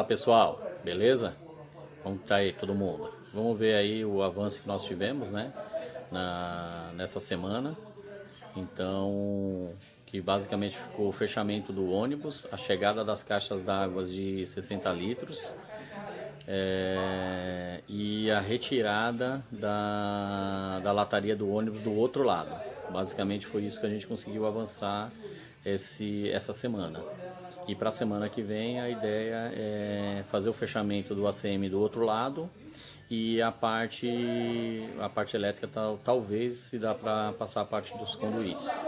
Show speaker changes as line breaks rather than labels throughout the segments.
pessoal, beleza? Como tá aí todo mundo? Vamos ver aí o avanço que nós tivemos, né? Nessa semana. Então, que basicamente ficou o fechamento do ônibus, a chegada das caixas d'água de 60 litros e a retirada da lataria do ônibus do outro lado. Basicamente foi isso que a gente conseguiu avançar essa semana. E para a semana que vem a ideia é fazer o fechamento do ACM do outro lado e a parte elétrica talvez se dá para passar a parte dos conduítes.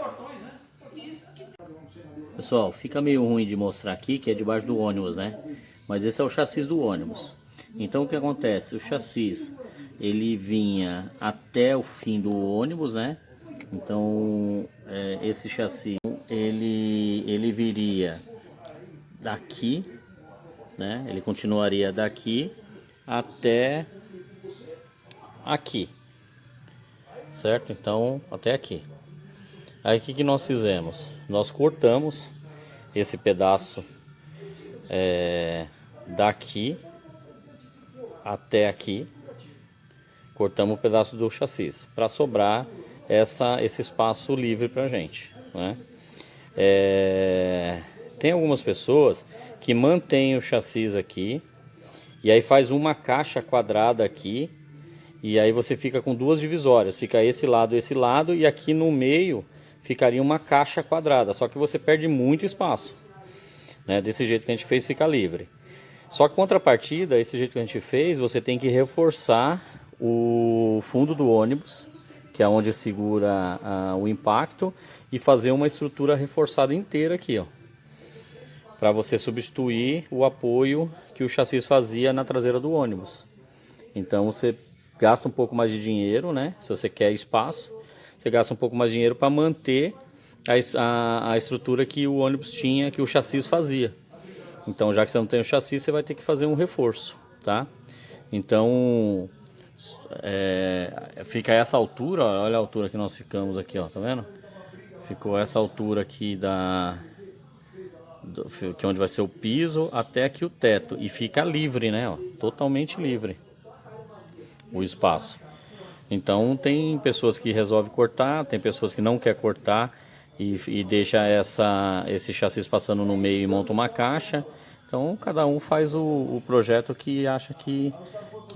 Pessoal, fica meio ruim de mostrar aqui que é debaixo do ônibus, né? Mas esse é o chassi do ônibus. Então o que acontece? O chassi ele vinha até o fim do ônibus, né? Então esse chassi ele viria daqui, né? Ele continuaria daqui até aqui, certo? Então até aqui. Aí o que nós fizemos? Nós cortamos esse pedaço daqui até aqui, cortamos o pedaço do chassi para sobrar esse espaço livre para a gente, né? Tem algumas pessoas que mantêm o chassi aqui e aí faz uma caixa quadrada aqui e aí você fica com duas divisórias, fica esse lado e aqui no meio ficaria uma caixa quadrada, só que você perde muito espaço, né? Desse jeito que a gente fez fica livre. Só que contrapartida, esse jeito que a gente fez, você tem que reforçar o fundo do ônibus, que é onde segura o impacto, e fazer uma estrutura reforçada inteira aqui, ó, para você substituir o apoio que o chassi fazia na traseira do ônibus. Então você gasta um pouco mais de dinheiro, né? Se você quer espaço, você gasta um pouco mais de dinheiro para manter a estrutura que o ônibus tinha, que o chassi fazia. Então, já que você não tem o chassi, você vai ter que fazer um reforço, tá? Então, fica essa altura, ó, olha a altura que nós ficamos aqui, ó, tá vendo? Ficou essa altura aqui que é onde vai ser o piso até aqui o teto e fica livre, né? Ó, totalmente livre o espaço. Então tem pessoas que resolvem cortar, tem pessoas que não querem cortar e deixa esse chassi passando no meio e monta uma caixa. Então cada um faz o projeto que acha que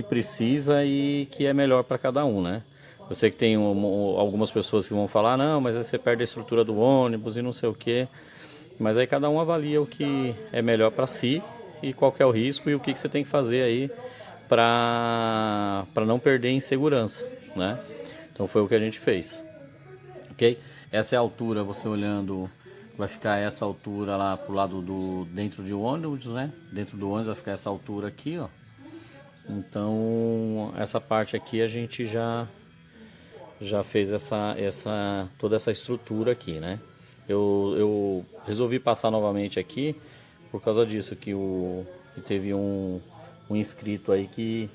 precisa e que é melhor para cada um, né? Eu sei que tem algumas pessoas que vão falar, não, mas aí você perde a estrutura do ônibus e não sei o que. Mas aí cada um avalia o que é melhor para si e qual que é o risco e o que você tem que fazer aí para não perder em segurança, né? Então foi o que a gente fez, ok? Essa é a altura, você olhando, vai ficar essa altura lá pro lado dentro de ônibus, né? Dentro do ônibus vai ficar essa altura aqui, ó. Então essa parte aqui a gente já fez toda essa estrutura aqui, né? Eu resolvi passar novamente aqui por causa disso, que teve um inscrito aí que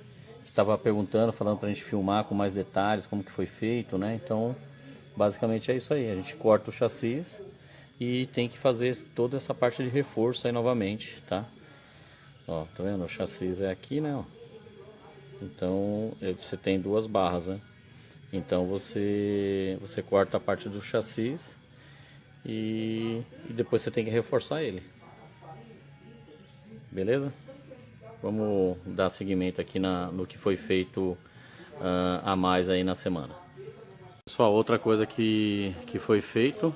estava perguntando, falando pra gente filmar com mais detalhes como que foi feito, né? Então basicamente é isso aí, a gente corta o chassi e tem que fazer toda essa parte de reforço aí novamente, tá? Ó, tá vendo? O chassi é aqui, né? Ó. Então você tem duas barras, né? Então você corta a parte do chassi e depois você tem que reforçar ele. Beleza? Vamos dar seguimento aqui no que foi feito a mais aí na semana. Pessoal, outra coisa que foi feito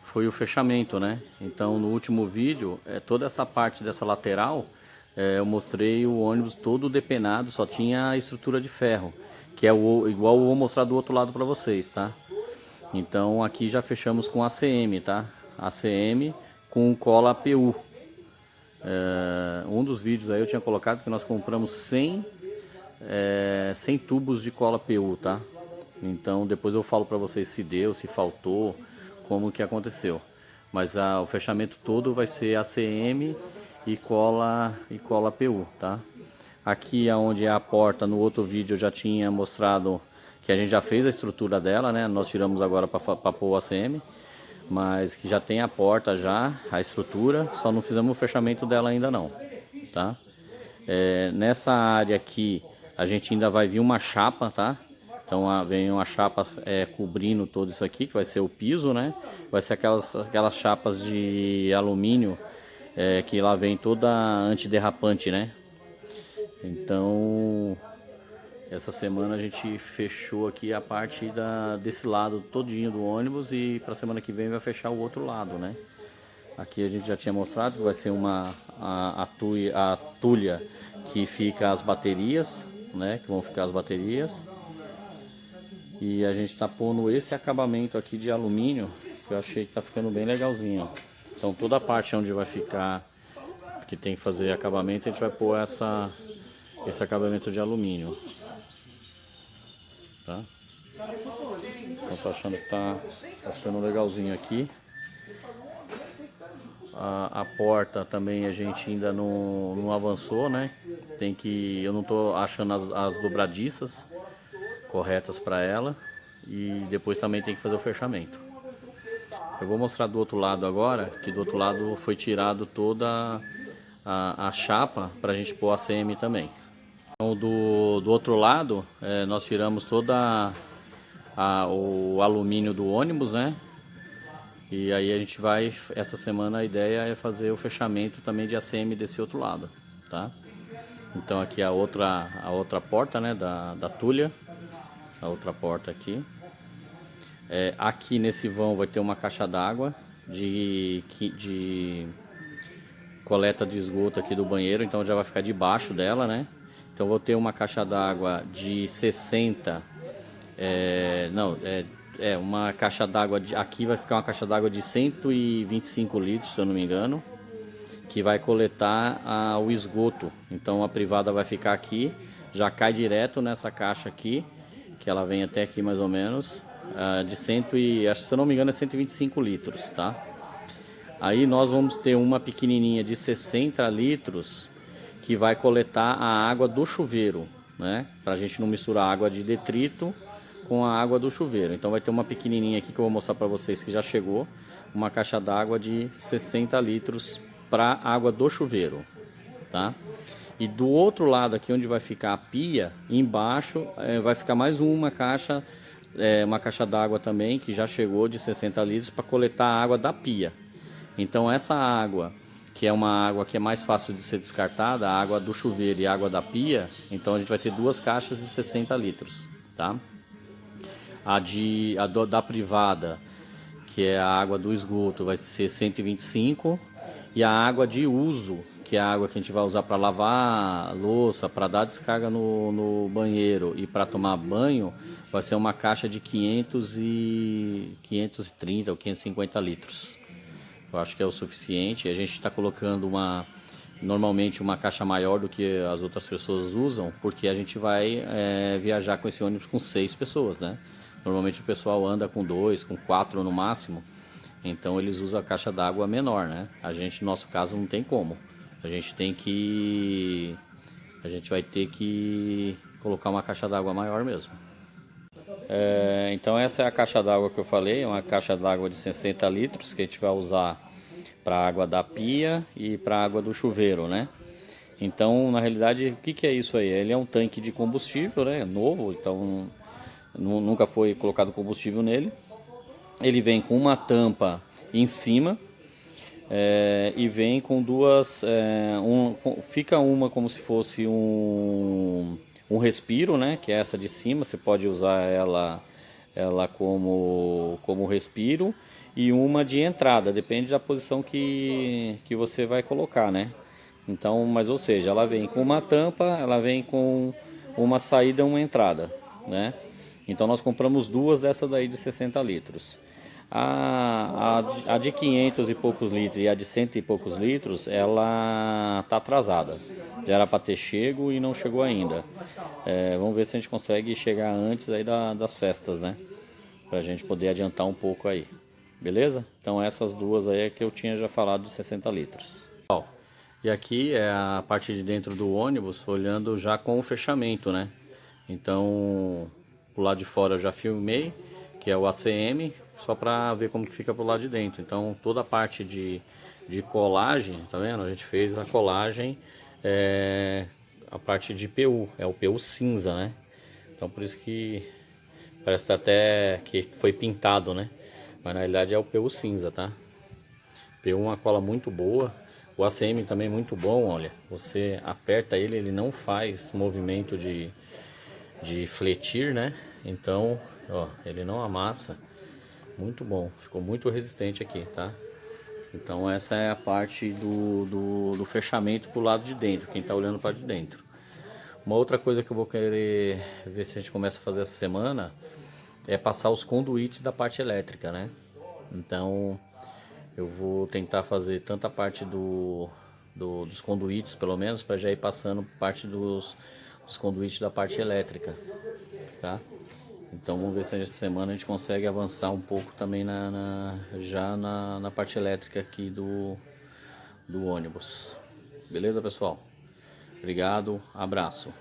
foi o fechamento, né? Então no último vídeo, toda essa parte dessa lateral, eu mostrei o ônibus todo depenado, só tinha a estrutura de ferro, que é igual eu vou mostrar do outro lado para vocês, tá? Então aqui já fechamos com ACM, tá? ACM com cola PU. Um dos vídeos aí eu tinha colocado que nós compramos 100 tubos de cola PU, tá? Então depois eu falo para vocês se deu, se faltou, como que aconteceu. Mas o fechamento todo vai ser ACM e cola PU, tá? Aqui onde é a porta, no outro vídeo eu já tinha mostrado que a gente já fez a estrutura dela, né? Nós tiramos agora para pôr o ACM, mas que já tem a porta já, a estrutura, só não fizemos o fechamento dela ainda não, tá? Nessa área aqui a gente ainda vai vir uma chapa, tá? Então vem uma chapa cobrindo todo isso aqui, que vai ser o piso, né? Vai ser aquelas chapas de alumínio que lá vem toda antiderrapante, né? Então essa semana a gente fechou aqui a parte desse lado todinho do ônibus e para semana que vem vai fechar o outro lado, né? Aqui a gente já tinha mostrado que vai ser a tulha que fica as baterias, né? Que vão ficar as baterias. E a gente tá pondo esse acabamento aqui de alumínio, que eu achei que tá ficando bem legalzinho. Então toda a parte onde vai ficar, que tem que fazer acabamento, a gente vai pôr esse acabamento de alumínio. Tá? Então tô achando que tá ficando legalzinho aqui. A porta também a gente ainda não avançou, né? Eu não tô achando as dobradiças corretas para ela. E depois também tem que fazer o fechamento. Eu vou mostrar do outro lado agora, que do outro lado foi tirado toda a chapa para a gente pôr a CM também. Então do outro lado nós tiramos toda o alumínio do ônibus, né? E aí a gente vai, essa semana a ideia é fazer o fechamento também de ACM desse outro lado, tá? Então aqui a outra porta, né, da tulha, a outra porta aqui. Aqui nesse vão vai ter uma caixa d'água de coleta de esgoto aqui do banheiro, então já vai ficar debaixo dela, né? Então vou ter uma caixa d'água de 60, uma caixa d'água, aqui vai ficar uma caixa d'água de 125 litros, se eu não me engano, que vai coletar o esgoto. Então a privada vai ficar aqui, já cai direto nessa caixa aqui, que ela vem até aqui mais ou menos, de acho que se eu não me engano é 125 litros, tá? Aí nós vamos ter uma pequenininha de 60 litros, que vai coletar a água do chuveiro, né? Pra gente não misturar água de detrito com a água do chuveiro. Então vai ter uma pequenininha aqui que eu vou mostrar para vocês que já chegou, uma caixa d'água de 60 litros para água do chuveiro, tá? E do outro lado aqui onde vai ficar a pia, embaixo vai ficar mais uma caixa d'água também que já chegou de 60 litros para coletar a água da pia. Então essa água, que é uma água que é mais fácil de ser descartada, a água do chuveiro e a água da pia, então a gente vai ter duas caixas de 60 litros, tá? Da privada, que é a água do esgoto, vai ser 125, e a água de uso, que é a água que a gente vai usar para lavar a louça, para dar descarga no banheiro e para tomar banho, vai ser uma caixa de 530 ou 550 litros. Eu acho que é o suficiente. A gente está colocando normalmente uma caixa maior do que as outras pessoas usam, porque a gente vai viajar com esse ônibus com 6 pessoas, né? Normalmente o pessoal anda com 2, com 4 no máximo, então eles usam a caixa d'água menor, né? A gente, no nosso caso, não tem como. A gente vai ter que colocar uma caixa d'água maior mesmo. Então essa é a caixa d'água que eu falei, é uma caixa d'água de 60 litros que a gente vai usar para a água da pia e para a água do chuveiro, né? Então, na realidade, o que é isso aí? Ele é um tanque de combustível, né? Novo, então nunca foi colocado combustível nele. Ele vem com uma tampa em cima e vem com duas, fica uma como se fosse um respiro, né? Que é essa de cima, você pode usar ela como respiro, e uma de entrada, depende da posição que você vai colocar, né? Então, mas ou seja, ela vem com uma tampa, ela vem com uma saída e uma entrada, né? Então nós compramos duas dessas daí de 60 litros. A de 500 e poucos litros e a de 100 e poucos litros, ela tá atrasada. Já era para ter chego e não chegou ainda. Vamos ver se a gente consegue chegar antes aí das festas, né? Pra gente poder adiantar um pouco aí. Beleza? Então essas duas aí é que eu tinha já falado de 60 litros. E aqui é a parte de dentro do ônibus, olhando já com o fechamento, né? Então, pro lado de fora eu já filmei, que é o ACM, só para ver como que fica pro lado de dentro. Então toda a parte de colagem, tá vendo? A gente fez a colagem a parte de PU, é o PU cinza, né? Então por isso que parece até que foi pintado, né? Mas na realidade é o PU cinza, tá? PU é uma cola muito boa. O ACM também é muito bom, olha. Você aperta ele, ele não faz movimento de fletir, né? Então, ó, ele não amassa. Muito bom, ficou muito resistente aqui, tá? Então essa é a parte do fechamento pro lado de dentro, quem tá olhando para de dentro. Uma outra coisa que eu vou querer ver se a gente começa a fazer essa semana é passar os conduítes da parte elétrica, né? Então eu vou tentar fazer tanta parte dos conduítes, pelo menos, para já ir passando parte dos conduítes da parte elétrica, tá? Então vamos ver se essa semana a gente consegue avançar um pouco também já na parte elétrica aqui do ônibus. Beleza, pessoal? Obrigado, abraço.